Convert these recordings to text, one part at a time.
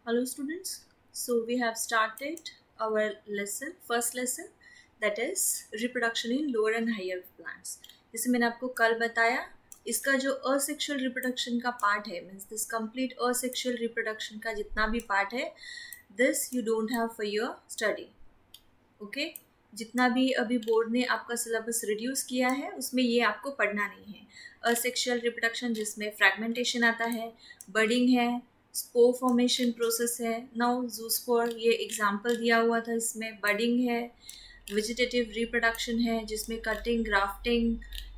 Hello students, so we have started our first lesson, that is reproduction in lower and higher plants. जैसे मैंने आपको कल बताया, इसका जो असेक्सुअल रिप्रोडक्शन का पार्ट है, means this complete asexual reproduction का जितना भी पार्ट है, this you don't have for your study. Okay, जितना भी अभी बोर्ड ने आपका सिलेबस रिड्यूस किया है उसमें ये आपको पढ़ना नहीं है. असेक्सुअल रिप्रोडक्शन जिसमें फ्रैगमेंटेशन आता है, बर्डिंग है, स्पोर फॉर्मेशन प्रोसेस है. नाउ जूस्पोर ये एग्जांपल दिया हुआ था, इसमें बर्डिंग है. वेजिटेटिव रिप्रोडक्शन है जिसमें कटिंग, ग्राफ्टिंग,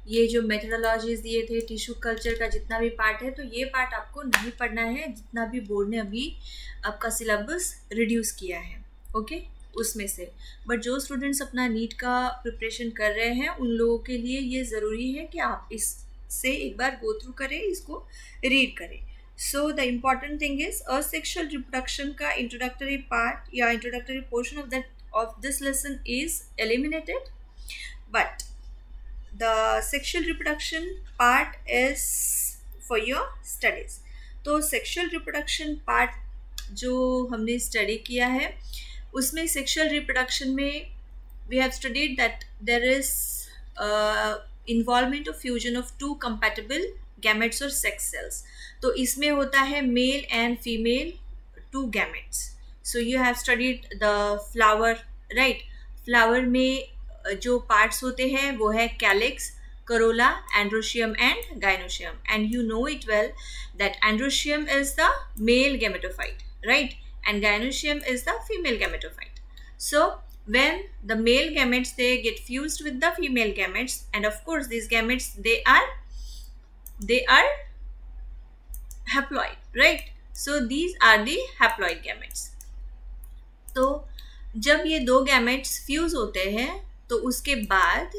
ये जो मेथडोलॉजीज दिए थे, टिश्यू कल्चर का जितना भी पार्ट है, तो ये पार्ट आपको नहीं पढ़ना है जितना भी बोर्ड ने अभी आपका सिलेबस रिड्यूस किया है. ओके, उसमें से. बट जो स्टूडेंट्स अपना नीट का प्रिपरेशन कर रहे हैं उन लोगों के लिए ये ज़रूरी है कि आप इससे एक बार गो थ्रू करें, इसको रीड करें. So the important thing is asexual reproduction का इंट्रोडक्टरी पार्ट या introductory portion of this lesson is eliminated, but the sexual reproduction part is for your studies. तो sexual reproduction part जो हमने study किया है उसमें सेक्सुअल रिप्रोडक्शन में we have studied that there is involvement of fusion of two compatible gametes or sex cells. तो इसमें होता है male and female two gametes. So you have studied the flower, right? Flower में जो parts होते हैं वो है calyx, corolla, androecium and gynoecium, and you know it well that androecium is the male gametophyte, right? And gynoecium is the female gametophyte. So when the male gametes they get fused with the female gametes, and of course these gametes they are haploid, right? So these are the haploid gametes. तो जब ये दो gametes fuse होते हैं तो उसके बाद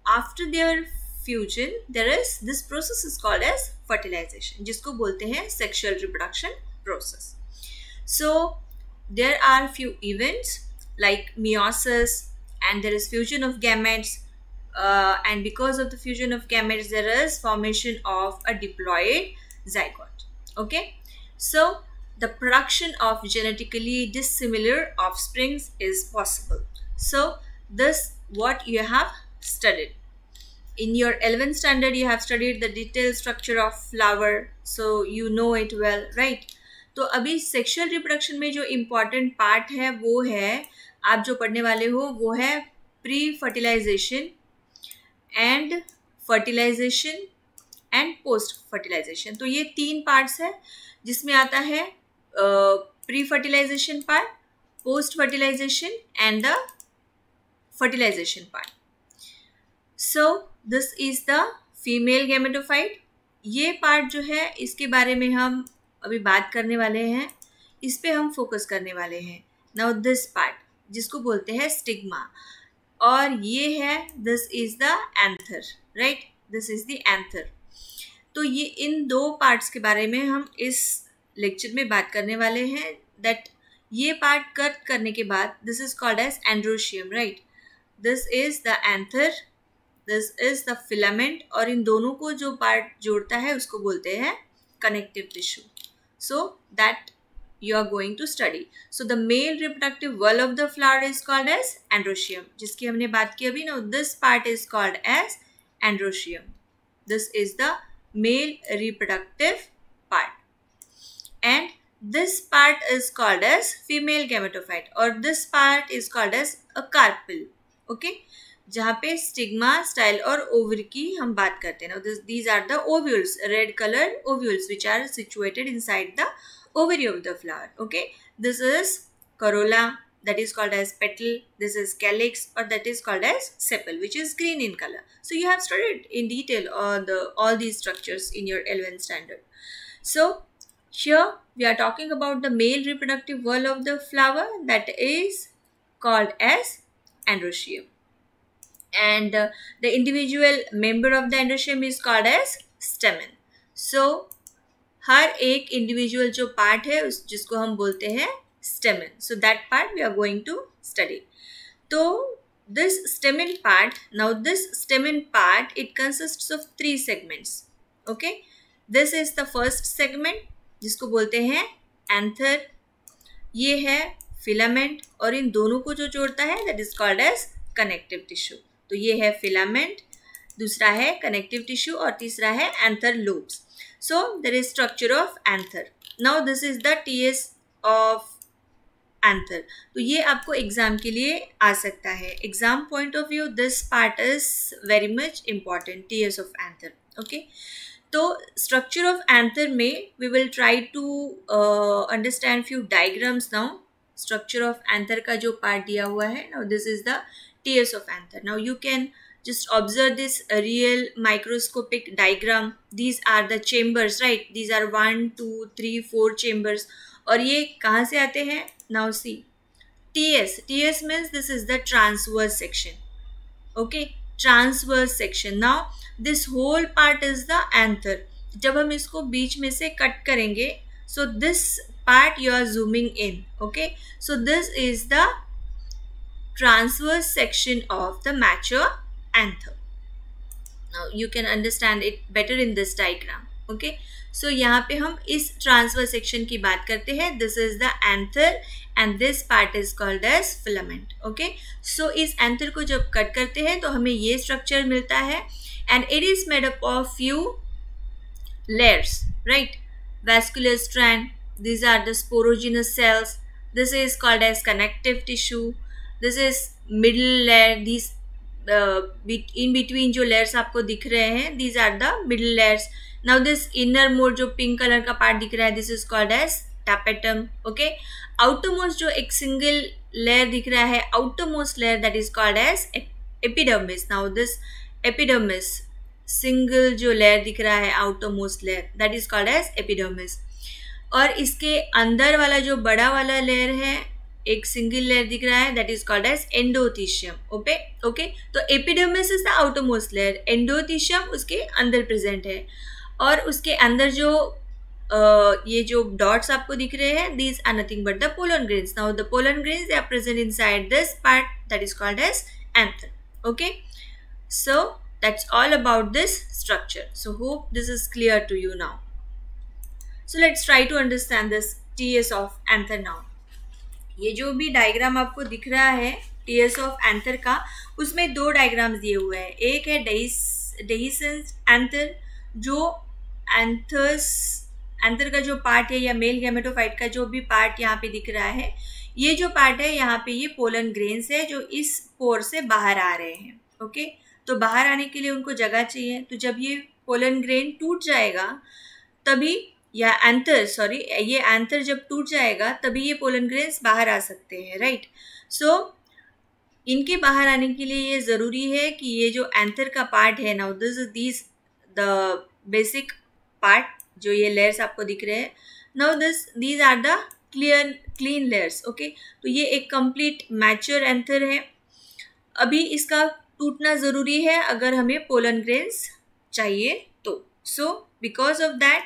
after there fusion there is this process is called as fertilisation, जिसको बोलते हैं sexual reproduction process. So there are few events like meiosis, and there is fusion of gametes, and because of the fusion of gametes there is formation of a diploid zygote. Okay, so the production of genetically dissimilar offsprings is possible. So this what you have studied. In your 11th standard you have studied the detailed structure of flower, so you know it well, right? तो अभी sexual reproduction में जो important part है वो है, आप जो पढ़ने वाले हो वो है pre fertilisation and fertilisation and post fertilisation. तो ये तीन पार्ट्स है जिसमें आता है pre fertilisation part, post fertilisation and the fertilisation part. So this is the female gametophyte. ये पार्ट जो है इसके बारे में हम अभी बात करने वाले हैं, इस पे हम फोकस करने वाले हैं. नाउ दिस पार्ट जिसको बोलते हैं स्टिग्मा, और ये है this is the anther, right? This is the anther. तो ये इन दो पार्ट्स के बारे में हम इस लेक्चर में बात करने वाले हैं. दैट ये पार्ट कट करने के बाद this is called as androecium, right? This is the anther, this is the filament, और इन दोनों को जो पार्ट जोड़ता है उसको बोलते हैं connective tissue. So that you are going to study. So the male reproductive wall of the flower is called as androecium, जिसकी हमने बात की अभी. Now this part is called as androecium. This is the male reproductive part, and this part is called as female gametophyte, or this part is called as a carpel. Okay, जहाँ पे stigma, style और ovary की हम बात करते हैं. Now these are the ovules, red color ovules which are situated inside the ovary of the flower. Okay, this is corolla, that is called as petal. This is calyx, or that is called as sepal, which is green in color. So you have studied in detail all these structures in your 11th standard. So here we are talking about the male reproductive wall of the flower, that is called as androecium, and the individual member of the androecium is called as stamen. So हर एक individual जो part है उस जिसको हम बोलते हैं stamen. So that part we are going to study. तो this stamen part, now this stamen part it consists of 3 segments. Okay, this is the first segment जिसको बोलते हैं एंथर, ये है फिलामेंट, और इन दोनों को जो जोड़ता है that is called as connective tissue. तो ये है फिलामेंट, दूसरा है कनेक्टिव टिश्यू और तीसरा है anther lobes. So there is structure of anther. Now this is the TS of anther. तो ये आपको एग्जाम के लिए आ सकता है। Exam point of view this part is very much important, TS of anther. Okay, तो स्ट्रक्चर ऑफ एंथर में we will try to understand few diagrams now. Structure of anther का जो पार्ट दिया हुआ है, now this is the TS of anther. Now you can just observe this real microscopic diagram. These are the chambers, right? These are 1 2 3 4 chambers. और ये कहाँ से आते हैं? Now see, TS means this is the transverse section. Okay, transverse section. Now this whole part is the anther. जब हम इसको बीच में से कट करेंगे, so this part you are zooming in. Okay, so this is the transverse section of the mature anther. Now you can understand it better in this diagram. Okay, so यहाँ पे हम इस transverse section की बात करते हैं. This is the anther and this part is called as filament. Okay, so इस anther को जब कट करते हैं तो हमें ये structure मिलता है and it is made up of few layers, right? Vascular strand, these are the sporogenous cells. This is called as connective tissue. This is middle layer. These in between जो layers आपको दिख रहे हैं, these are the middle layers. Now this inner more जो pink color का part दिख रहा है, this is called as tapetum. Okay, outermost जो एक single layer दिख रहा है, outermost layer, that is called as epidermis. Now this epidermis, single जो layer दिख रहा है, outermost layer, that is called as epidermis. और इसके अंदर वाला जो बड़ा वाला layer है, एक सिंगल लेयर दिख रहा है, that is called as endothecium. Okay, तो epidermis is the outermost layer, endothecium उसके अंदर प्रेजेंट है, और उसके अंदर जो ये जो डॉट्स आपको दिख रहे हैं, these are nothing but the pollen grains. Now the pollen grains they are present inside this part, that is called as anther. Okay, so that's all about this structure. So hope this is clear to you now. So let's try to understand this TS of anther now. ये जो भी diagram आपको दिख रहा है TS of anther का, उसमें दो डायग्राम्स दिए हुए हैं. एक है डेहिसेंस एंथर, जो एंथर का जो पार्ट है या मेल गैमेटोफाइट का जो भी पार्ट यहाँ पे दिख रहा है, ये जो पार्ट है यहाँ पे ये पोलन ग्रेन्स है जो इस पोर से बाहर आ रहे हैं. ओके, तो बाहर आने के लिए उनको जगह चाहिए. तो जब ये पोलन ग्रेन टूट जाएगा तभी, या एंथर ये एंथर जब टूट जाएगा तभी ये पोलन ग्रेन्स बाहर आ सकते हैं, राइट? सो इनके बाहर आने के लिए ये ज़रूरी है कि ये जो एंथर का पार्ट है, now this the basic part, जो ये लेयर्स आपको दिख रहे हैं, now these are the clean layers. Okay, तो ये एक कंप्लीट मैच्योर एंथर है. अभी इसका टूटना ज़रूरी है अगर हमें पोलन ग्रेन्स चाहिए तो. सो बिकॉज ऑफ दैट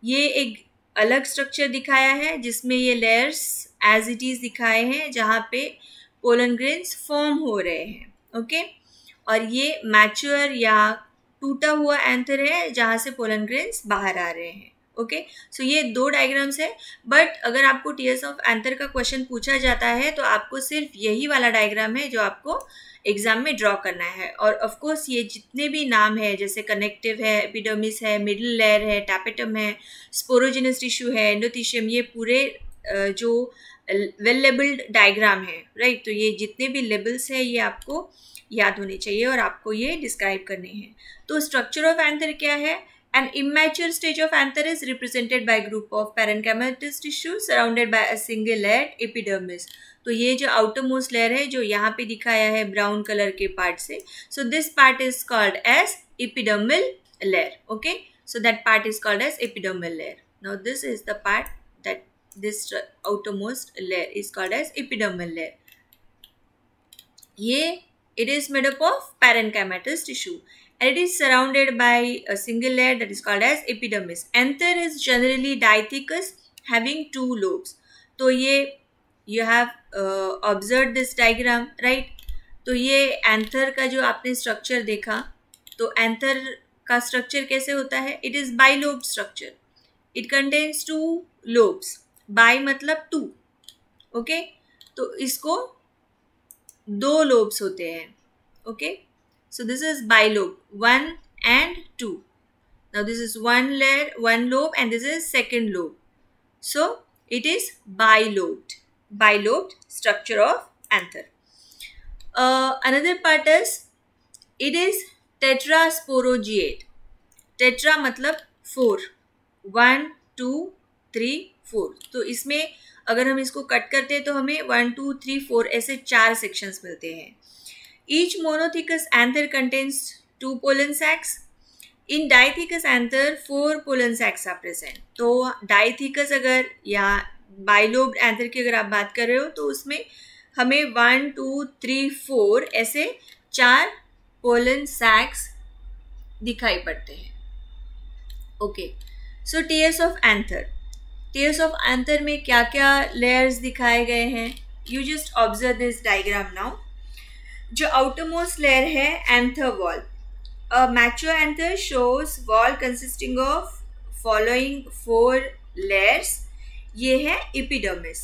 ये एक अलग स्ट्रक्चर दिखाया है जिसमें ये लेयर्स एज इट इज़ दिखाए हैं जहाँ पे पोलन ग्रेन्स फॉर्म हो रहे हैं. ओके, और ये मैच्योर या टूटा हुआ एंथर है जहाँ से पोलन ग्रेन्स बाहर आ रहे हैं. ओके, सो ये दो डायग्राम्स है. बट अगर आपको टीएस ऑफ एंथर का क्वेश्चन पूछा जाता है तो आपको सिर्फ यही वाला डायग्राम है जो आपको एग्जाम में ड्रॉ करना है. और ऑफ कोर्स ये जितने भी नाम है, जैसे कनेक्टिव है, एपिडर्मिस है, मिडिल लेयर है, टैपेटम है, स्पोरोजेनस टिश्यू है, एंडोथीशियम, ये पूरे जो वेल लेबल्ड डायग्राम है, राइट? तो ये जितने भी लेबल्स है ये आपको याद होने चाहिए और आपको ये डिस्क्राइब करने हैं. तो स्ट्रक्चर ऑफ एंथर क्या है? An immature stage of anther is represented by group of parenchymatous tissue surrounded by a single layered epidermis. तो ये जो outermost layer है जो यहाँ पे दिखाया है ब्राउन कलर के पार्ट से, so this part is called as epidermal layer. Okay, so that part is called as epidermal layer. Now this is the part that this outermost layer is called as epidermal layer. ये it is made up of parenchymatous tissue. And it is surrounded by a single layer that is called as epidermis. Anther is generally diathecous, having 2 lobes. तो ये you have observed this diagram, right? तो ये anther का जो आपने structure देखा, तो anther का स्ट्रक्चर कैसे होता है? It is bilobe structure. It contains 2 lobes. By मतलब टू, ओके, तो इसको दो लोब्स होते हैं, okay, so this is bilobe, 1 and 2. Now this is one layer, one lobe, and this is second lobe. So it is bilobed structure of anther. Another part is it is tetrasporogiate. Tetra मतलब 4, 1 2 3 4. तो इसमें अगर हम इसको cut करते हैं तो हमें 1 2 3 4 ऐसे 4 सेक्शंस मिलते हैं. Each monothecous anther contains 2 pollen sacs. In dithecous anther 4 pollen sacs are present. तो dithecous अगर या bilobed anther की अगर आप बात कर रहे हो तो उसमें हमें 1 2 3 4 ऐसे 4 pollen sacs दिखाई पड़ते हैं. Okay, so tears of anther. Tears of anther में क्या क्या लेयर्स दिखाए गए हैं? You just observe this diagram now. जो आउटरमोस्ट लेयर है anther wall. A mature anther shows wall consisting of following 4 layers. ये है एपिडर्मिस.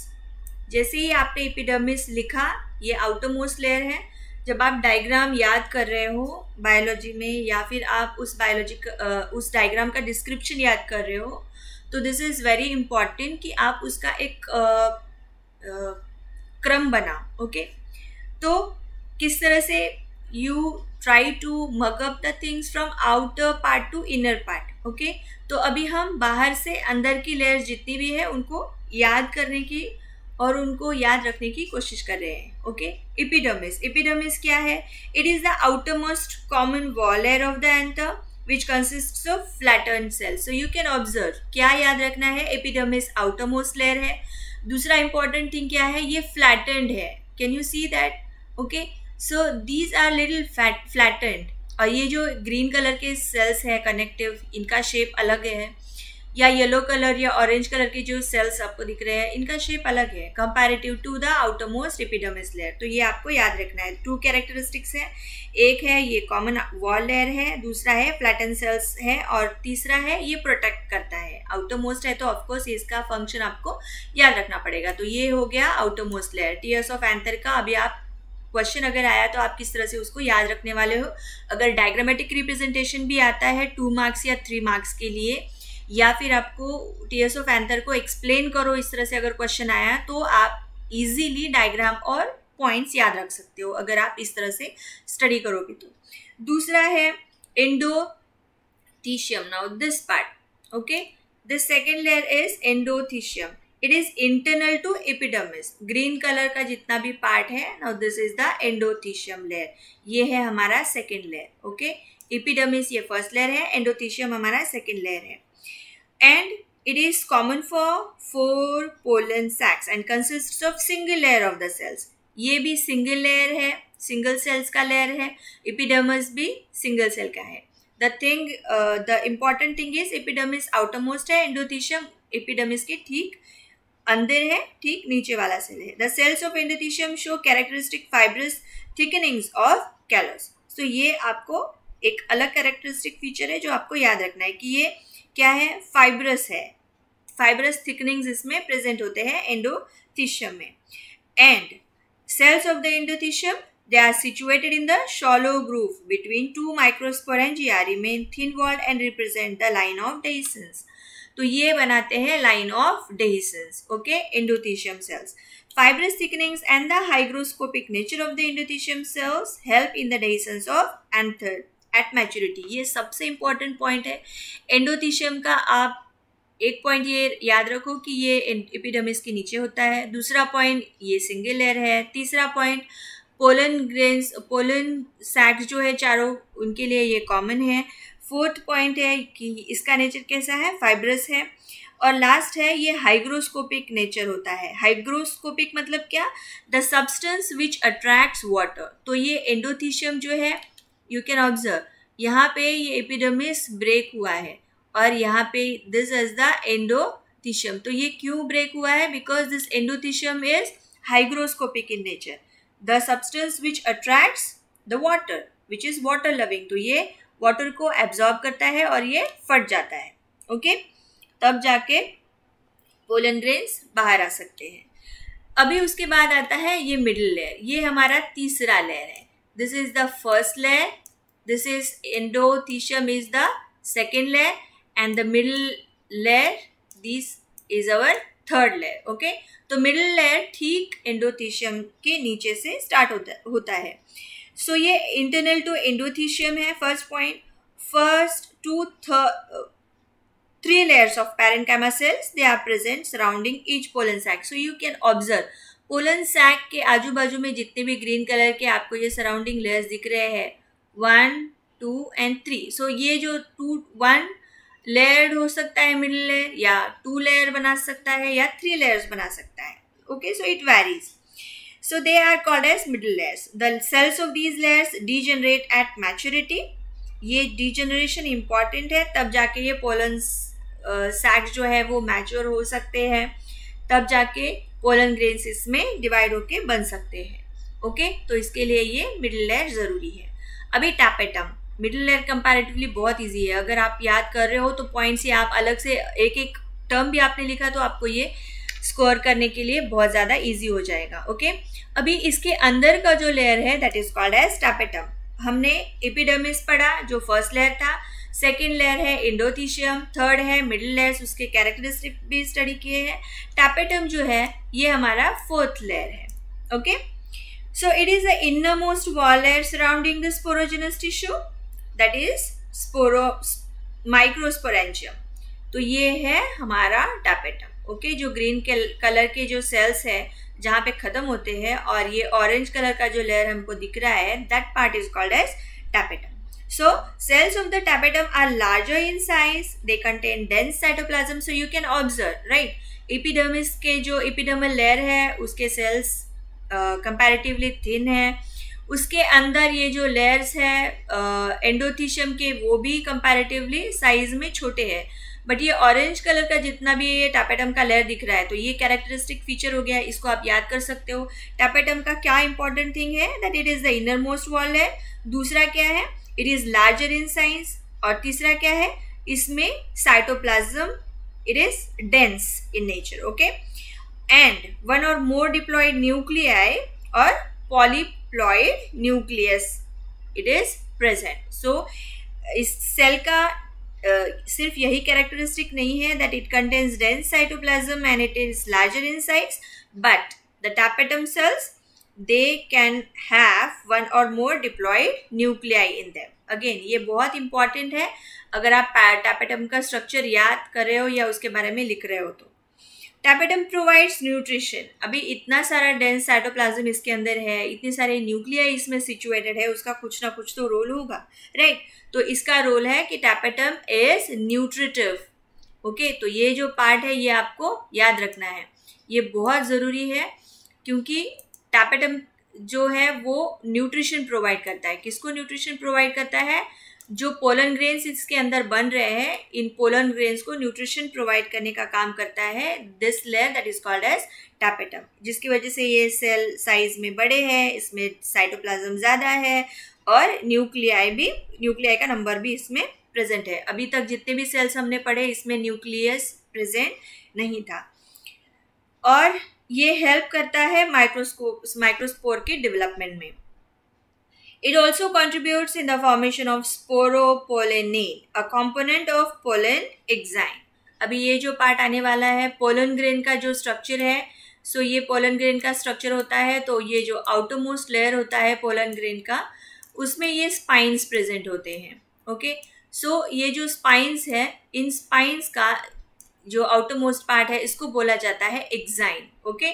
जैसे ही आपने एपिडर्मिस लिखा, ये आउटरमोस्ट लेयर है. जब आप डायग्राम याद कर रहे हो बायोलॉजी में या फिर आप उस डायग्राम का डिस्क्रिप्शन याद कर रहे हो, तो दिस इज़ वेरी इम्पॉर्टेंट कि आप उसका एक क्रम बनाओ. ओके, तो किस तरह से you try to mug up the things from outer part to inner part. Okay, तो अभी हम बाहर से अंदर की लेयर्स जितनी भी है उनको याद करने की और उनको याद रखने की कोशिश कर रहे हैं. Okay, epidermis. एपिडर्मिस क्या है? It is the outermost common wall layer of the anther which consists of flattened cells. So you can observe, क्या याद रखना है? एपिडर्मिस आउटरमोस्ट लेयर है. दूसरा इंपॉर्टेंट थिंग क्या है? ये फ्लैटर्ड है. Can you see that? Okay, so these are little flattered. और ये जो ग्रीन कलर के सेल्स है कनेक्टिव, इनका शेप अलग है, या येलो कलर या ऑरेंज कलर के जो सेल्स आपको दिख रहे हैं इनका शेप अलग है comparative to the outermost epidermis layer. तो ये आपको याद रखना है. 2 कैरेक्टरिस्टिक्स है. एक है ये कॉमन वॉल लेयर है, दूसरा है फ्लैटन सेल्स है, और तीसरा है ये प्रोटेक्ट करता है. आउटरमोस्ट है तो ऑफकोर्स इसका फंक्शन आपको याद रखना पड़ेगा. तो ये हो गया outermost layer. Tears of anther का अभी आप क्वेश्चन अगर आया तो आप किस तरह से उसको याद रखने वाले हो. अगर डायग्रामेटिक रिप्रेजेंटेशन भी आता है 2 मार्क्स या 3 मार्क्स के लिए, या फिर आपको टीयर्स ऑफ एंथर को एक्सप्लेन करो इस तरह से अगर क्वेश्चन आया, तो आप इजीली डायग्राम और पॉइंट्स याद रख सकते हो अगर आप इस तरह से स्टडी करोगे तो. दूसरा है endothecium. Now this part, okay, this second layer is endothecium. It is internal to epidermis. Green colour का जितना भी पार्ट है, now this is the endothecium layer. ये है हमारा सेकेंड लेयर. ओके, एपिडर्मिस ये फर्स्ट लेयर है, एंडोथीशियम हमारा सेकेंड लेयर है. And it is common for 4 pollen sacs and consists of single layer of the cells. ये भी सिंगल लेयर है, सिंगल सेल्स का लेयर है. एपिडर्मिस भी सिंगल सेल का है. The important thing is epidermis outermost है, एंडोथीशियम एपिडर्मिस के ठीक अंदर है, ठीक नीचे वाला सेल है. The cells of endothecium show characteristic fibrous thickenings of callus. तो ये आपको एक अलग कैरेक्टरिस्टिक फीचर है जो आपको याद रखना है कि ये क्या है? फाइब्रस है. फाइब्रस थिकनिंग्स इसमें प्रेजेंट होते हैं एंडोथीशियम में. And cells of the endothecium, they are situated in the shallow groove between 2 microsporangia, remain thin walled and represent the line of dehiscence. तो ये बनाते हैं line of dehiscence. Okay, endothecium cells. Fibrous thickenings and the hygroscopic nature of the endothelium cells help in the dehiscence of anther at maturity. ये सबसे important point है. Endothecium का आप एक पॉइंट ये याद रखो कि ये एपिडर्मिस के नीचे होता है. दूसरा पॉइंट ये सिंगल लेयर है. तीसरा पॉइंट पोलन ग्रेन्स, पोलन सैक्स जो है चारों, उनके लिए ये कॉमन है. फोर्थ पॉइंट है कि इसका नेचर कैसा है? फाइब्रस है. और लास्ट है ये हाइग्रोस्कोपिक नेचर होता है. हाइग्रोस्कोपिक मतलब क्या? The substance which attracts water. तो ये एंडोथीशियम जो है, यू कैन ऑब्जर्व, यहाँ पे ये एपिडर्मिस ब्रेक हुआ है और यहाँ पे दिस इज द एंडोथीशियम. तो ये क्यों ब्रेक हुआ है? Because this endothecium is hygroscopic in nature. The substance which attracts the water which is water loving. तो ये वाटर को एब्जॉर्ब करता है और ये फट जाता है. ओके, तब जाके पोलन ग्रेन्स बाहर आ सकते हैं। अभी उसके बाद आता है ये मिडिल लेयर, ये हमारा तीसरा लेयर है। This is the first layer, this is endothecium is the second layer and the middle layer this is our third layer. Okay, तो मिडिल लेयर ठीक एंडोथीशियम के नीचे से स्टार्ट होता है। सो ये इंटरनल टू एंडोथीशियम है first point. First two three layers of parenchyma cells, they are present surrounding each pollen sac. So you can observe pollen sac के आजू बाजू में जितने भी ग्रीन कलर के आपको ये सराउंडिंग लेयर्स दिख रहे हैं 1, 2 and 3. So ये जो 1 लेयर हो सकता है मिडिल लेयर, या 2 लेयर बना सकता है, या 3 लेयर्स बना सकता है. Okay, so it varies. So they are called as middle layers. The cells of these layers degenerate at maturity. ये डिजेनरेशन इम्पॉर्टेंट है, तब जाके ये पोलन सैक्स जो है वो मैच्योर हो सकते हैं, तब जाके पोलन ग्रेन्स इसमें डिवाइड होके बन सकते हैं. ओके, तो इसके लिए ये मिडिल लेयर ज़रूरी है. अभी टैपेटम मिडिल लेयर कंपैरेटिवली बहुत इजी है. अगर आप याद कर रहे हो तो पॉइंट्स ये आप अलग से एक एक टर्म भी आपने लिखा तो आपको ये स्कोर करने के लिए बहुत ज़्यादा ईजी हो जाएगा. ओके, अभी इसके अंदर का जो लेयर है that is called as tapetum. हमने एपिडर्मिस पढ़ा जो फर्स्ट लेयर था, सेकेंड लेयर है एंडोथीशियम, थर्ड है मिडिल लेयर्स, उसके कैरेक्टरिस्टिक भी स्टडी किए हैं. टैपेटम जो है ये हमारा फोर्थ लेयर है. Okay, so it is the innermost wall layer surrounding the sporogenous tissue that is microsporangium. तो ये है हमारा टैपेटम. ओके, जो ग्रीन कलर के जो सेल्स है जहाँ पे खत्म होते हैं, और ये ऑरेंज कलर का जो लेयर हमको दिख रहा है that part is called as tapetum. So cells of the tapetum are larger in size. They contain dense cytoplasm. So you can observe, right? Epidermis के जो epidermal layer है उसके cells comparatively thin है. उसके अंदर ये जो layers है एंडोथीशियम के वो भी comparatively size में छोटे हैं. बट ये ऑरेंज कलर का जितना भी ये टैपेटम का लेयर दिख रहा है तो ये कैरेक्टरिस्टिक फीचर हो गया. इसको आप याद कर सकते हो. टैपेटम का क्या इंपॉर्टेंट थिंग है that it is the innermost wall layer. दूसरा क्या है, it is larger in size. और तीसरा क्या है, इसमें cytoplasm it is dense in nature. Okay, and one और मोर डिप्लॉयड न्यूक्लियाई और पॉलीप्लॉयड न्यूक्लियस इट इज प्रेजेंट. सो इस सेल का सिर्फ यही कैरेक्टरिस्टिक नहीं है that it contains dense cytoplasm and it is larger in size, but the tapetum sales they can have one or more diploid nuclei in them. Again, ये बहुत important है अगर आप टैपेटम का स्ट्रक्चर याद कर रहे हो या उसके बारे में लिख रहे हो तो. Tapetum provides nutrition. अभी इतना सारा डेंस साइटोप्लाज्म इसके अंदर है, इतने सारे न्यूक्लियाई इसमें सिचुएटेड है, उसका कुछ ना कुछ तो रोल होगा, राइट? तो इसका रोल है कि टैपेटम इज न्यूट्रिटिव. ओके, तो ये जो पार्ट है ये आपको याद रखना है, ये बहुत ज़रूरी है क्योंकि टैपेटम जो है वो न्यूट्रिशन प्रोवाइड करता है. किसको न्यूट्रिशन प्रोवाइड करता है? जो पोलन ग्रेन्स इसके अंदर बन रहे हैं, इन पोलन ग्रेन्स को न्यूट्रिशन प्रोवाइड करने का काम करता है this layer that is called as tapetum, जिसकी वजह से ये सेल साइज में बड़े हैं, इसमें साइटोप्लाज्म ज़्यादा है और न्यूक्लियाई का नंबर भी इसमें प्रेजेंट है. अभी तक जितने भी सेल्स हमने पढ़े इसमें न्यूक्लियस प्रेजेंट नहीं था. और ये हेल्प करता है माइक्रोस्पोर के डेवलपमेंट में. It also contributes in the formation of sporopollenin, a component of pollen exine. अभी ये जो पार्ट आने वाला है पोलन ग्रेन का जो स्ट्रक्चर है, सो ये पोलन ग्रेन का स्ट्रक्चर होता है. तो ये जो आउटरमोस्ट लेयर होता है पोलन ग्रेन का, उसमें ये स्पाइंस प्रेजेंट होते हैं. ओके, सो ये जो स्पाइंस है, इन स्पाइंस का जो आउटरमोस्ट पार्ट है इसको बोला जाता है एक्साइन. ओके,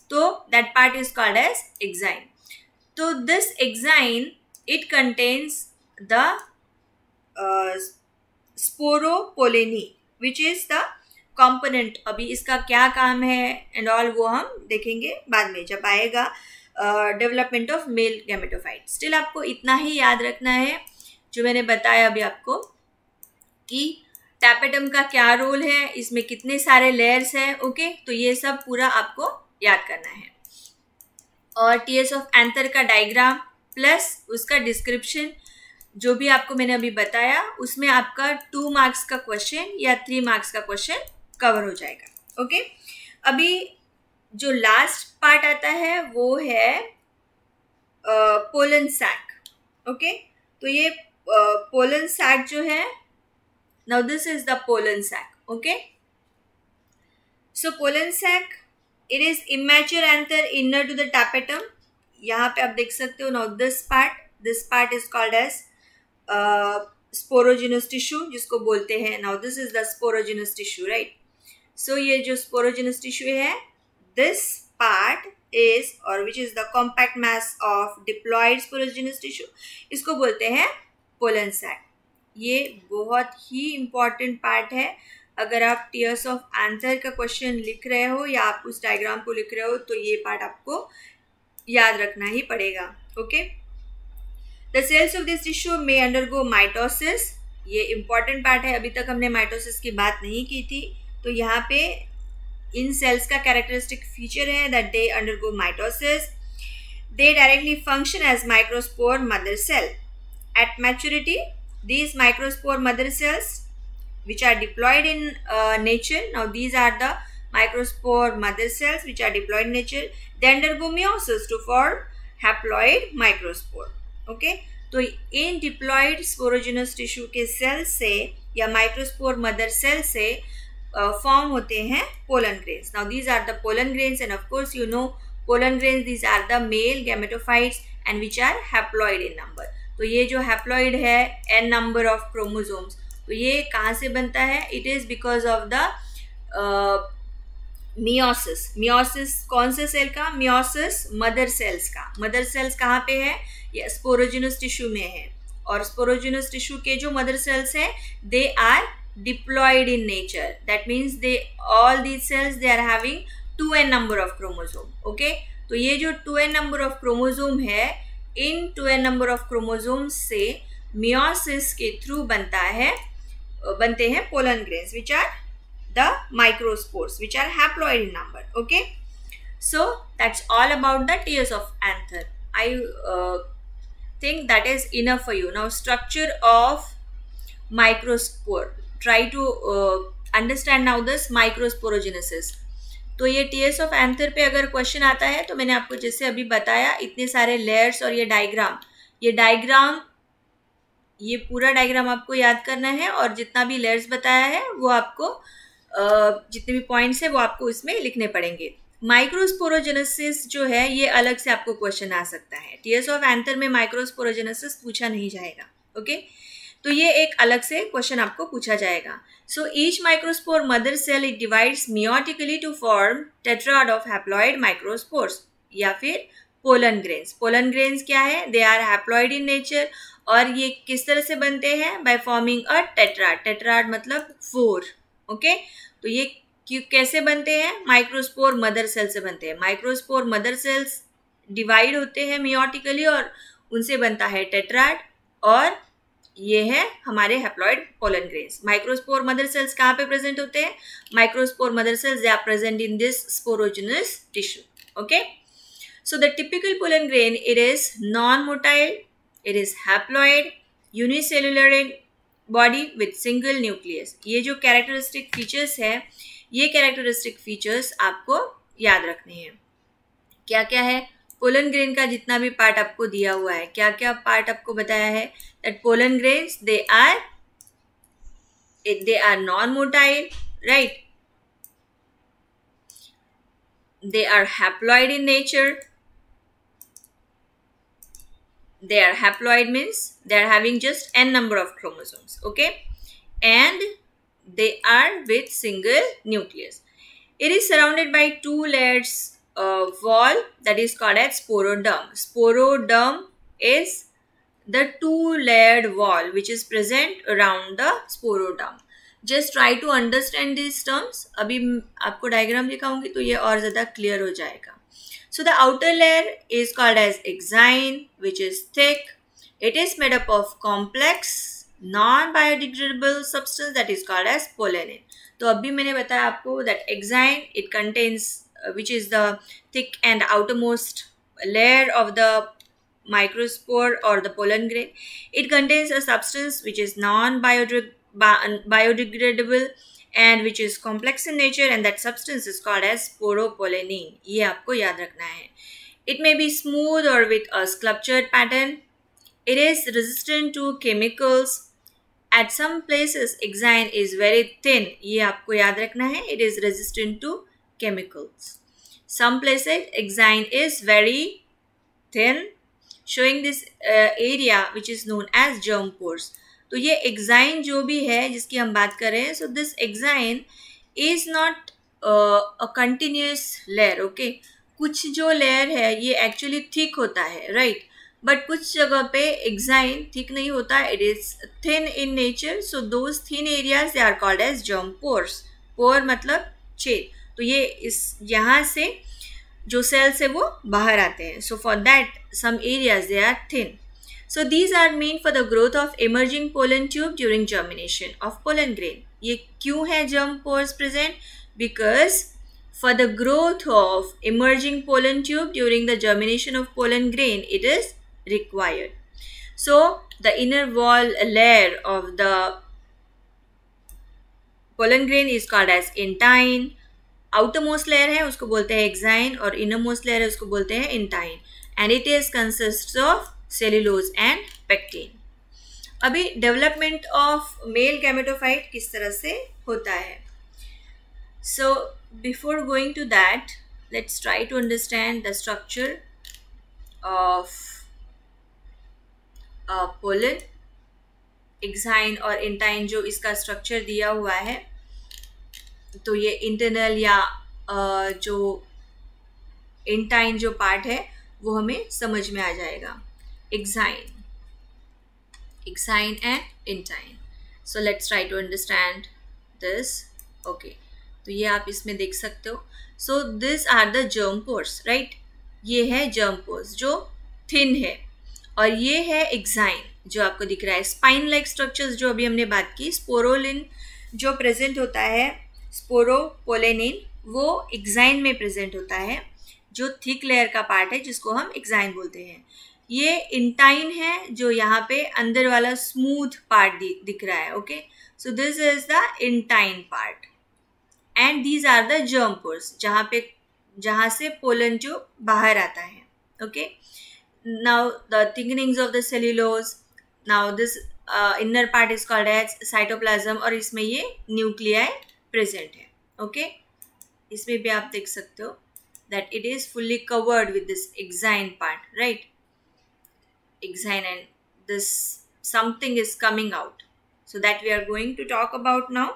तो that part is called as exine. तो this exine it contains the sporopollenin which is the component. अभी इसका क्या काम है एंड ऑल वो हम देखेंगे बाद में जब आएगा development of male gametophyte. Still आपको इतना ही याद रखना है जो मैंने बताया अभी आपको कि टैपेटम का क्या रोल है, इसमें कितने सारे लेयर्स हैं. ओके, तो ये सब पूरा आपको याद करना है. और टीएस ऑफ एंथर का डायग्राम प्लस उसका डिस्क्रिप्शन जो भी आपको मैंने अभी बताया, उसमें आपका 2 मार्क्स का क्वेश्चन या 3 मार्क्स का क्वेश्चन कवर हो जाएगा. ओके, अभी जो लास्ट पार्ट आता है वो है पोलन सैक। ओके, तो ये पोलन सैक जो है, now this is the pollen sac. Okay, so pollen sac, it is immature anther inner to the tapetum. यहाँ पे आप देख सकते हो, now this part is called as sporogenous tissue, जिसको बोलते हैं, now this is the sporogenous tissue, right. So ये जो स्पोरोजिनस टिश्यू है, this part is or which is the compact mass of diploid sporogenous tissue, इसको बोलते हैं pollen sac. ये बहुत ही इम्पॉर्टेंट पार्ट है। अगर आप टीयर्स ऑफ एंथर का क्वेश्चन लिख रहे हो या आप उस डायग्राम को लिख रहे हो तो ये पार्ट आपको याद रखना ही पड़ेगा। Okay, the cells of this tissue may undergo mitosis. ये इम्पॉर्टेंट पार्ट है, अभी तक हमने माइटोसिस की बात नहीं की थी। तो यहाँ पे इन सेल्स का कैरेक्टरिस्टिक फीचर है that they undergo mitosis. They directly function as microspore mother cell. At maturity these microspore mother cells which are diploid in nature, now these are the microspore mother cells which are diploid in nature, they undergo meiosis to form haploid microspore। okay, तो इन diploid sporogenous tissue के cell से या microspore mother cell से form होते हैं pollen grains. Now these are the pollen grains and of course you know pollen grains, these are the male gametophytes and which are haploid in number. तो ये जो haploid है n number of chromosomes, तो ये कहाँ से बनता है? It is because of the meiosis. Meiosis कौन से सेल का? मियोसिस मदर सेल्स का। मदर सेल्स कहाँ पे है? ये स्पोरोजिनस टिश्यू में है। और स्पोरोजिनस टिश्यू के जो मदर सेल्स हैं they are diploid in nature, that means they all these cells they are having 2n number of chromosome. Okay, तो ये जो 2n नंबर ऑफ क्रोमोसोम है, इन 2n नंबर ऑफ क्रोमोसोम्स से meiosis के थ्रू बनते हैं pollen grains which are the microspores which are haploid in number. Okay, so that's all about the tiers of anther. I think that is enough for you. Now structure of microspore, try to understand now this microsporogenesis। तो ये tears of anther पे अगर question आता है तो मैंने आपको जैसे अभी बताया, इतने सारे लेयर्स और ये डायग्राम, ये पूरा डायग्राम आपको याद करना है और जितना भी लेयर्स बताया है वो आपको जितने भी पॉइंट्स है वो आपको इसमें लिखने पड़ेंगे। माइक्रोस्पोरोजेनेसिस जो है ये अलग से आपको क्वेश्चन आ सकता है। टीयर्स ऑफ एंथर में माइक्रोस्पोरोजेनेसिस पूछा नहीं जाएगा। ओके, तो ये एक अलग से क्वेश्चन आपको पूछा जाएगा। So each microspore mother cell it divides meiotically to form tetrad of haploid microspores या फिर पोलन ग्रेन्स। पोलन ग्रेन्स क्या है? They are haploid in nature और ये किस तरह से बनते हैं? By forming a tetrad. Tetrad मतलब 4। ओके, तो ये कैसे बनते हैं? माइक्रोस्पोर मदर सेल से बनते हैं। माइक्रोस्पोर मदर सेल्स डिवाइड होते हैं मियोटिकली और उनसे बनता है टेट्राड, और ये है हमारे haploid pollen grains. Microspore mother cells कहाँ पे प्रेजेंट होते हैं? Microspore mother cells they are present in this sporogenous tissue. Okay, so the typical pollen grain, it is non motile, it is haploid, unicellular in body with single nucleus. ये जो characteristic features है, ये characteristic features आपको याद रखने हैं। क्या क्या है? पोलन ग्रेन का जितना भी पार्ट आपको दिया हुआ है, क्या क्या पार्ट आपको बताया है? That pollen grains they are non motile, right, they are haploid in nature. They are haploid means they are having just n number of chromosomes. Okay, and they are with single nucleus. It is surrounded by 2 layers wall that is called as sporoderm. Sporoderm is the 2-layered wall which is present around the sporoderm. Just try to understand these terms. अभी आपको diagram दिखाऊंगी तो ये और ज़्यादा clear हो जाएगा। So the outer layer is called as exine, which is thick. It is made up of complex non-biodegradable substance that is called as polenin. तो अभी मैंने बताया आपको that exine it contains which is the thick and outermost layer of the microspore or the pollen grain. It contains a substance which is non-biodegradable and which is complex in nature, and that substance is called as sporopollenin. ये आपको याद रखना है. It may be smooth or with a sculptured pattern. It is resistant to chemicals. At some places, exine is very thin. ये आपको याद रखना है. It is resistant to chemicals. Some places, exine is very thin, showing this area which is known as germ pores. तो ये exine जो भी है जिसकी हम बात कर रहे हैं, so this exine is not a continuous layer, okay? कुछ जो लेयर है ये एक्चुअली थिक होता है, राइट? बट कुछ जगह पे एक्साइन थिक नहीं होता, it is thin in nature. So those thin areas they are called as germ pores. Pore मतलब छेद. तो ये इस यहाँ से जो सेल्स है वो बाहर आते हैं. So for that some areas they are thin. So these are mean for the growth of emerging pollen tube during germination of pollen grain. ये क्यों है germ pores present? Because for the growth of emerging pollen tube during the germination of pollen grain, it is required. So the inner wall layer of the pollen grain is called as intine. outermost layer है उसको बोलते हैं exine और innermost layer है उसको बोलते हैं intine, and it is consists of cellulose and pectin. अभी development of male gametophyte किस तरह से होता है? So before going to that, let's try to understand the structure of pollen. exine और intine जो इसका structure दिया हुआ है, तो ये internal या जो intine जो part है वो हमें समझ में आ जाएगा. exine and intine. So let's try to understand this. Okay. तो ये आप इसमें देख सकते हो. So this are the germ pores, right? ये है जर्म पोर्स जो थिन है, और ये है एक्साइन जो आपको दिख रहा है. स्पाइन लाइक स्ट्रक्चर्स जो अभी हमने बात की, स्पोरोलिन जो प्रेजेंट होता है, स्पोरोपोलेनिन, वो एक्साइन में प्रेजेंट होता है, जो थिक लेयर का पार्ट है जिसको हम एक्साइन बोलते हैं. ये इंटाइन है जो यहाँ पे अंदर वाला स्मूथ पार्ट दिख रहा है. Okay, so this is the intine part. And these are the germ pores जहाँ से pollen tube बाहर आता है. Okay. Now the thickenings of the cellulose. Now this inner part is called as cytoplasm, और इसमें ये nuclei present है. Okay. इसमें भी आप देख सकते हो that it is fully covered with this exine part, right? Exine, and this something is coming out. So that we are going to talk about now.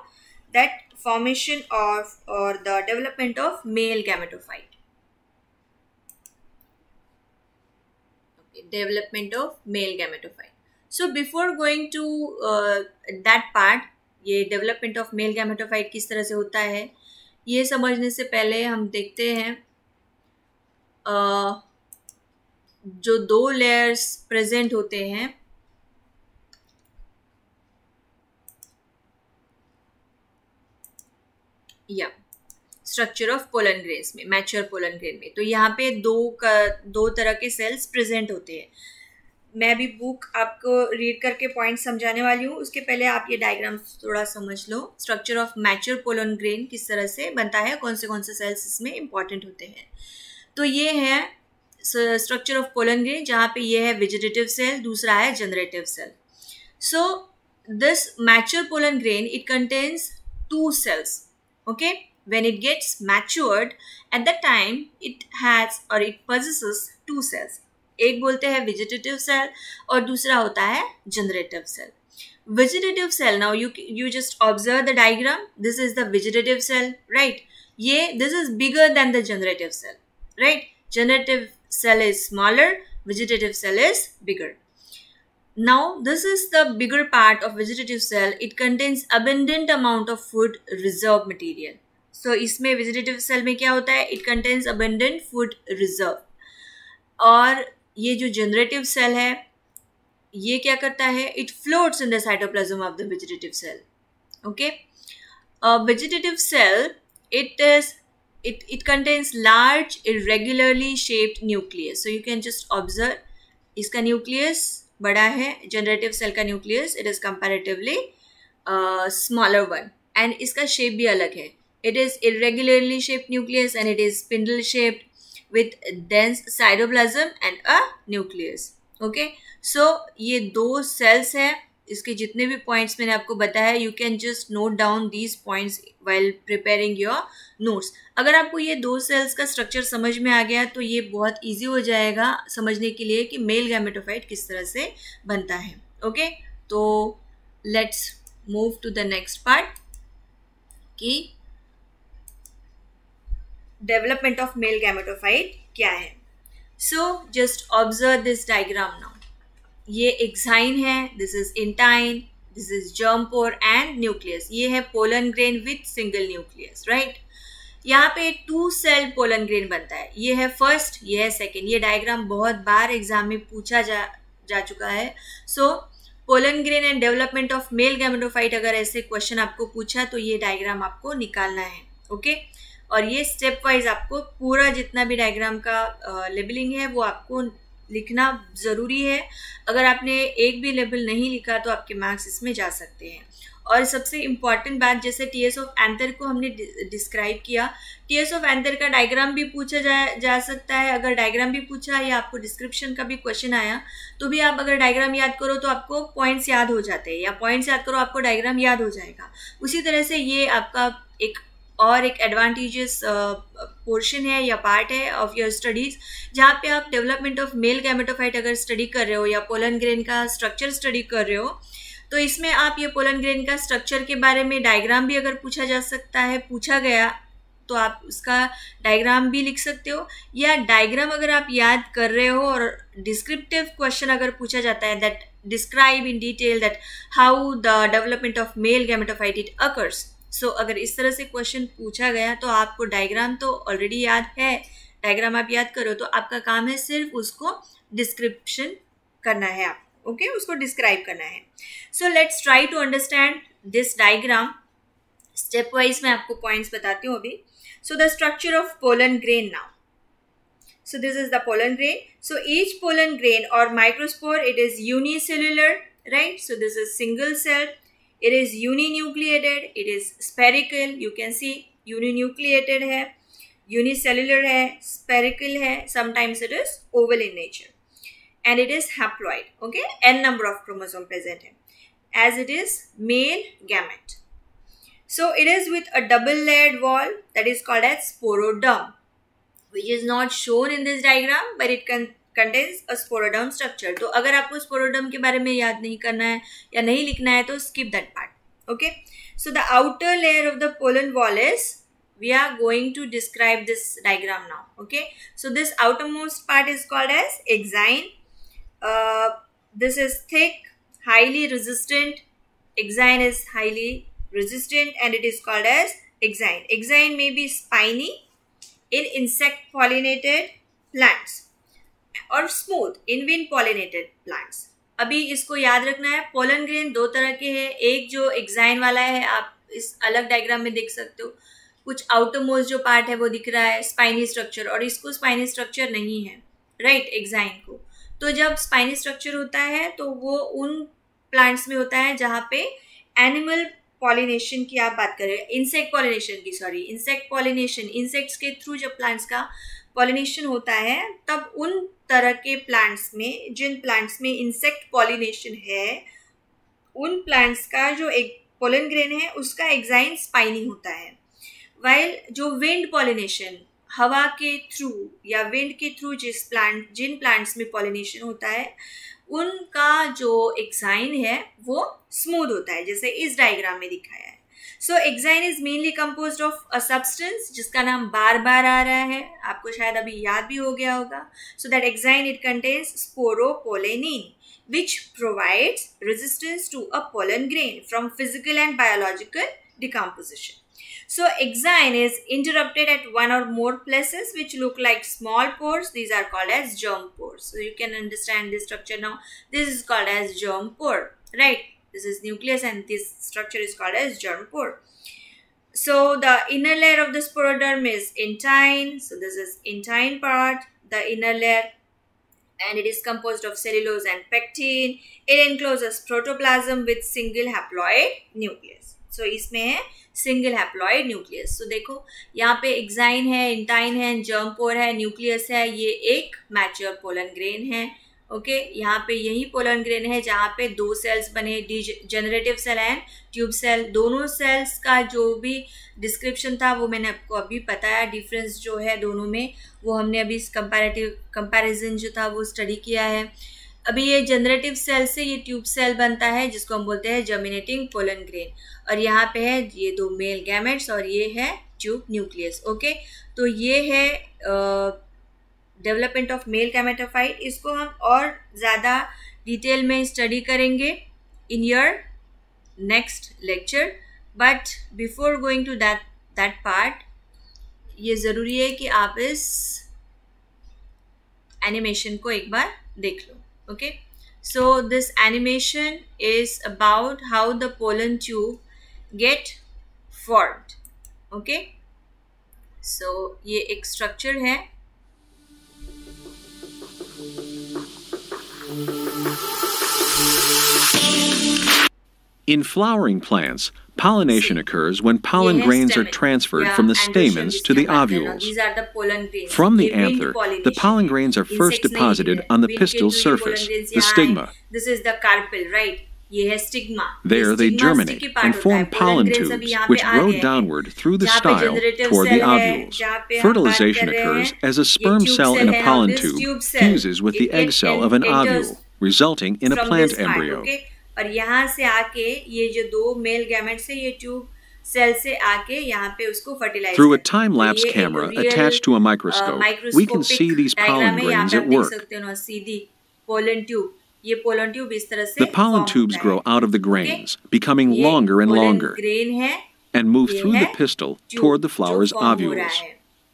That formation of or the development of male gametophyte. Okay, development of male gametophyte. So before going to that part, ये development of male gametophyte किस तरह से होता है, ये समझने से पहले हम देखते हैं जो दो layers present होते हैं, या स्ट्रक्चर ऑफ पोलन ग्रेन्स में, मैच्योर पोलन ग्रेन में. तो यहाँ पे दो तरह के सेल्स प्रेजेंट होते हैं. मैं अभी बुक आपको रीड करके पॉइंट समझाने वाली हूँ. उसके पहले आप ये डायग्राम थोड़ा समझ लो. Structure of mature pollen grain किस तरह से बनता है, कौन से सेल्स इसमें इंपॉर्टेंट होते हैं. तो ये है स्ट्रक्चर ऑफ पोलन ग्रेन, जहाँ पे ये है वेजिटेटिव सेल, दूसरा है generative cell. So this mature pollen grain it contains 2 cells. Okay, when it gets matured, at that time it has or it possesses 2 cells. एक बोलते हैं vegetative cell और दूसरा होता है generative cell. Vegetative cell, now you just observe the diagram. This is the vegetative cell, right? This is bigger than the generative cell, right? Generative cell is smaller, vegetative cell is bigger. Now this is the bigger part of vegetative cell. It contains abundant amount of food reserve material. So इसमें vegetative cell में क्या होता है? It contains abundant food reserve. और ये जो generative cell है, ये क्या करता है? It floats in the cytoplasm of the vegetative cell. Okay. A vegetative cell, it contains large irregularly shaped nucleus. So you can just observe इसका nucleus बड़ा है. जनरेटिव सेल का nucleus, it is comparatively smaller one, and इसका shape भी अलग है. It is irregularly shaped nucleus and it is spindle shaped with dense cytoplasm and a nucleus. Okay, so ये दो सेल्स है. इसके जितने भी पॉइंट्स मैंने आपको बताया, you can just note down these points while preparing your notes. अगर आपको ये दो सेल्स का स्ट्रक्चर समझ में आ गया तो ये बहुत ईजी हो जाएगा समझने के लिए कि मेल गैमेटोफाइट किस तरह से बनता है. ओके, तो let's move to the next part कि डेवलपमेंट ऑफ मेल गैमेटोफाइट क्या है. So just observe this diagram now. ये एक्साइन है, this is intine, this is germ pore and nucleus. ये है pollen grain with single nucleus, right. यहाँ पे 2 cell pollen grain बनता है. ये है फर्स्ट, ये है सेकेंड. ये डायग्राम बहुत बार एग्जाम में पूछा जा चुका है. So pollen grain and development of male gametophyte, अगर ऐसे क्वेश्चन आपको पूछा तो ये डायग्राम आपको निकालना है. ओके, और ये स्टेप वाइज आपको पूरा जितना भी डायग्राम का लेबलिंग है वो आपको लिखना ज़रूरी है. अगर आपने एक भी लेबल नहीं लिखा तो आपके मार्क्स इसमें जा सकते हैं. और सबसे इम्पॉर्टेंट बात, जैसे टीएस ऑफ एंथर को हमने डिस्क्राइब किया, टीएस ऑफ एंथर का डायग्राम भी पूछा जा सकता है. अगर डायग्राम भी पूछा या आपको डिस्क्रिप्शन का भी क्वेश्चन आया तो भी आप अगर डायग्राम याद करो तो आपको पॉइंट्स याद हो जाते हैं, या पॉइंट्स याद करो आपको डायग्राम याद हो जाएगा. उसी तरह से ये आपका एक एडवांटेजेस पोर्शन है या पार्ट है ऑफ योर स्टडीज़, जहाँ पे आप डेवलपमेंट ऑफ मेल गैमेटोफाइट अगर स्टडी कर रहे हो या पोलन ग्रेन का स्ट्रक्चर स्टडी कर रहे हो, तो इसमें आप ये पोलन ग्रेन का स्ट्रक्चर के बारे में डायग्राम भी अगर पूछा जा सकता है, पूछा गया तो आप उसका डायग्राम भी लिख सकते हो. या डायग्राम अगर आप याद कर रहे हो और डिस्क्रिप्टिव क्वेश्चन अगर पूछा जाता है, that describe in detail that how the development of male gametophyte it occurs. So अगर इस तरह से क्वेश्चन पूछा गया तो आपको डायग्राम तो ऑलरेडी याद है, डायग्राम आप याद करो तो आपका काम है सिर्फ उसको डिस्क्रिप्शन करना है आपको. ओके, उसको डिस्क्राइब करना है. So let's try to understand this diagram. Step wise मैं आपको पॉइंट्स बताती हूँ अभी. So the structure of pollen grain now. So this is the pollen grain. So each pollen grain or microspore, it is unicellular, right? So this is single cell. It is uninucleated. It is spherical. You can see uninucleated है, unicellular है, spherical है. Sometimes it is oval in nature, and it is haploid. Okay, n number of chromosome present है, as it is male gamete. So it is with a double layered wall that is called as sporoderm, which is not shown in this diagram, but it contains a sporoderm structure. तो अगर आपको sporoderm के बारे में याद नहीं करना है या नहीं लिखना है तो skip that part. Okay, so the outer layer of the pollen wall is, we are going to describe this diagram now. Okay, so this outermost part is called as exine. This is thick, highly resistant. Exine is highly resistant and it is called as exine. Exine may be spiny in insect pollinated plants और smooth इन wind pollinated plants. अभी इसको याद रखना है, pollen grain 2 तरह के हैं. एक जो एक्साइन वाला है, आप इस अलग डायग्राम में देख सकते हो, कुछ आउटर मोस्ट जो पार्ट है वो दिख रहा है स्पाइनी स्ट्रक्चर, और इसको स्पाइनी स्ट्रक्चर नहीं है, राइट, एक्साइन को. तो जब स्पाइनी स्ट्रक्चर होता है तो वो उन प्लांट्स में होता है जहाँ पे एनिमल पॉलिनेशन की आप बात कर रहे हैं, इंसेक्ट पॉलिनेशन की, सॉरी, इंसेक्ट पॉलिनेशन, इंसेक्ट्स के थ्रू जब प्लांट्स का पॉलिनेशन होता है तब उन तरह के प्लांट्स में, जिन प्लांट्स में इंसेक्ट पॉलिनेशन है, उन प्लांट्स का जो एक पोलन ग्रेन है उसका एक्साइन स्पाइनी होता है. वाइल जो विंड पॉलिनेशन, हवा के थ्रू या विंड के थ्रू जिन प्लांट्स में पॉलिनेशन होता है उनका जो एक्साइन है वो स्मूथ होता है, जैसे इस डायग्राम में दिखाया है. So exine is mainly composed of a substance जिसका नाम बार बार आ रहा है, आपको शायद अभी याद भी हो गया होगा. So that exine it contains sporopollenin which provides resistance to a pollen grain from physical and biological decomposition. So exine is interrupted at one or more places which look like small pores. These are called as germ pores. So you can understand this structure now. This is called as germ pore, right? This is nucleus and this structure is called as germ pore. So the inner layer of the sporoderm is intine. So this is intine part, the inner layer, and it is composed of cellulose and pectin. It encloses protoplasm with single haploid nucleus. सो इसमें है single haploid nucleus. सो देखो यहाँ पे exine है, intine है, germ पोर है, nucleus है, ये एक मैच्योर पोलन ग्रेन है। ओके यहाँ पे यही पोलन ग्रेन है जहाँ पे दो सेल्स बने, degenerative cell and tube cell. दोनों सेल्स का जो भी डिस्क्रिप्शन था वो मैंने आपको अभी बताया, डिफरेंस जो है दोनों में वो हमने अभी कंपैरिजन जो था वो स्टडी किया है। अभी ये जनरेटिव सेल से ये ट्यूब सेल बनता है जिसको हम बोलते हैं जर्मिनेटिंग पोलन ग्रेन, और यहाँ पे है ये दो मेल गैमेट्स और ये है ट्यूब न्यूक्लियस। ओके तो ये है डेवलपमेंट ऑफ मेल गैमेटोफाइट। इसको हम और ज़्यादा डिटेल में स्टडी करेंगे in your next lecture, but before going to that part ये ज़रूरी है कि आप इस एनिमेशन को एक बार देख लो। Okay, so this animation is about how the pollen tube get formed. Okay, so ये एक structure है। In flowering plants, pollination occurs when pollen grains are transferred from the stamens to the ovules. These are the pollen grains. From the anther, the pollen grains are first deposited on the pistil surface, the stigma. This is the carpel, right? ये है stigma. There they germinate and form pollen tubes, which grow downward through the style toward the ovules. Fertilization occurs as a sperm cell in a pollen tube fuses with the egg cell of an ovule, resulting in a plant embryo. और यहाँ से आके ये जो दो male gametes है ये tube cell से आके यहाँ पे उसको fertilise Through a time-lapse camera attached to a microscope, we can see these pollen grains at work. Sidhi pollen tube, ये पोलन ट्यूब इस तरह से The pollen tubes grow out of the grains, becoming longer and longer, and move through the pistil toward the flower's ovules.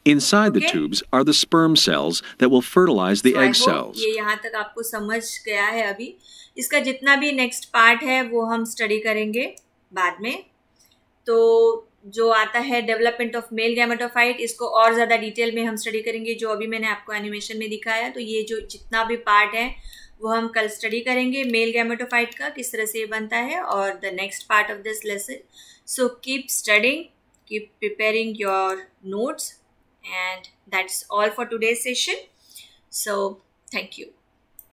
Inside the tubes are the sperm cells that will fertilize the egg cells. ये यहाँ तक आपको समझ गया है। अभी इसका जितना भी नेक्स्ट पार्ट है वो हम स्टडी करेंगे बाद में। तो जो आता है डेवलपमेंट ऑफ मेल गैमेटोफाइट, इसको और ज़्यादा डिटेल में हम स्टडी करेंगे, जो अभी मैंने आपको एनिमेशन में दिखाया। तो ये जो जितना भी पार्ट है वो हम कल स्टडी करेंगे, मेल गैमेटोफाइट का किस तरह से ये बनता है, और the next part of this lesson. So keep studying, keep preparing your notes, and that's all for today's session. So thank you.